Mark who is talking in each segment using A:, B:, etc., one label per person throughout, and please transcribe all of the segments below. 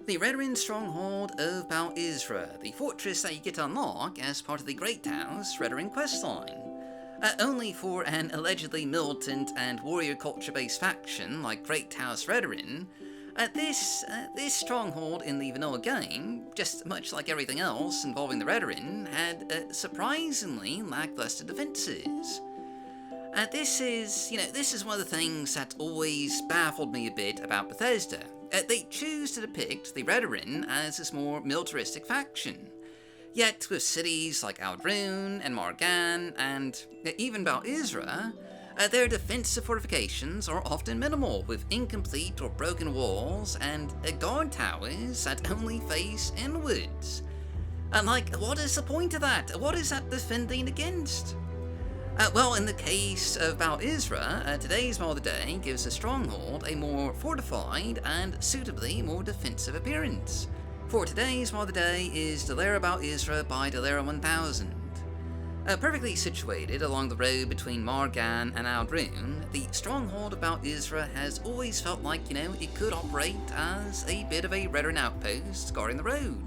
A: The Redoran stronghold of Bal Isra, the fortress that you get to unlock as part of the Great House Redoran questline. Only for an allegedly militant and warrior culture-based faction like Great House Redoran, this stronghold in the vanilla game, just much like everything else involving the Redoran, had surprisingly lackluster defenses. This is one of the things that always baffled me a bit about Bethesda. They choose to depict the Redoran as this more militaristic faction. Yet, with cities like Ald'Ruhn and Maar Gan, and even Bal Isra, their defensive fortifications are often minimal, with incomplete or broken walls and guard towers that only face inwards. What is the point of that? What is that defending against? Well, in the case of Bal Isra, today's mod of the day gives the stronghold a more fortified and suitably more defensive appearance. For today's mod of the day is Dallara Bal Isra by Dallara 1000. Perfectly situated along the road between Maar Gan and Ald'Ruhn, the stronghold of Bal Isra has always felt like, it could operate as a bit of a Redoran outpost guarding the road.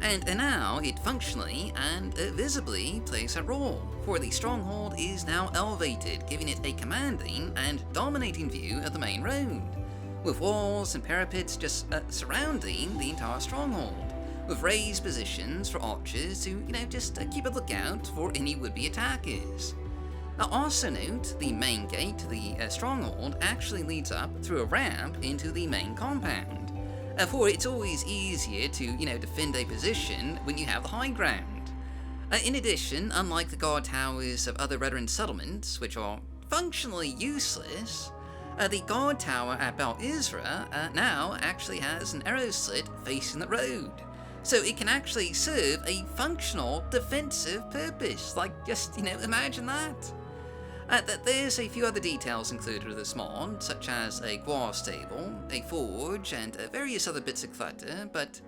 A: And now it functionally and visibly plays that role, for the stronghold is now elevated, giving it a commanding and dominating view of the main road, with walls and parapets just surrounding the entire stronghold, with raised positions for archers to, just keep a lookout for any would-be attackers. Also note, the main gate to the stronghold actually leads up through a ramp into the main compound. For it's always easier to, defend a position when you have the high ground. In addition, unlike the guard towers of other Redoran settlements, which are functionally useless, the guard tower at Bal Isra now actually has an arrow slit facing the road. So it can actually serve a functional defensive purpose. Imagine that. There's a few other details included with this mod, such as a guar stable, a forge, and various other bits of clutter, but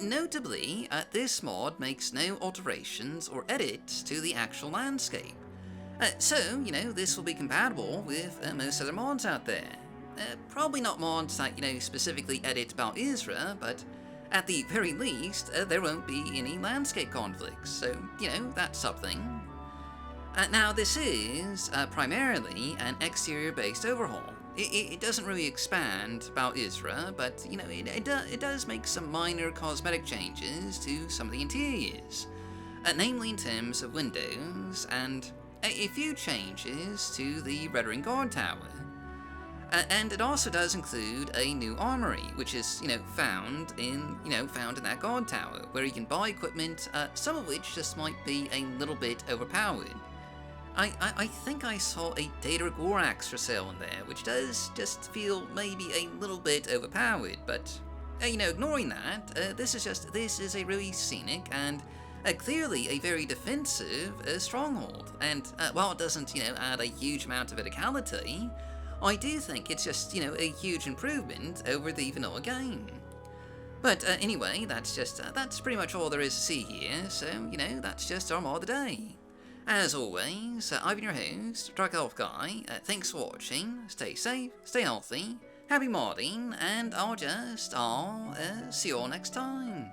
A: notably, this mod makes no alterations or edits to the actual landscape. So, this will be compatible with most other mods out there. Probably not mods that, specifically edit Bal Isra, but at the very least, there won't be any landscape conflicts, so, that's something. Now, this is primarily an exterior-based overhaul. It doesn't really expand Bal Isra, but it does make some minor cosmetic changes to some of the interiors, namely in terms of windows and a few changes to the Redoran guard tower. And it also does include a new armory, which is found in that guard tower, where you can buy equipment, some of which just might be a little bit overpowered. I think I saw a data guar axe for sale in there, which does just feel maybe a little bit overpowered, but, ignoring that, this is a really scenic and clearly a very defensive stronghold, and while it doesn't, add a huge amount of verticality, I do think it's just, a huge improvement over the vanilla game. But anyway, that's pretty much all there is to see here, so, that's just our mod of the day. As always, I've been your host, Dark Elf Guy. Thanks for watching, stay safe, stay healthy, happy modding, and I'll see you all next time.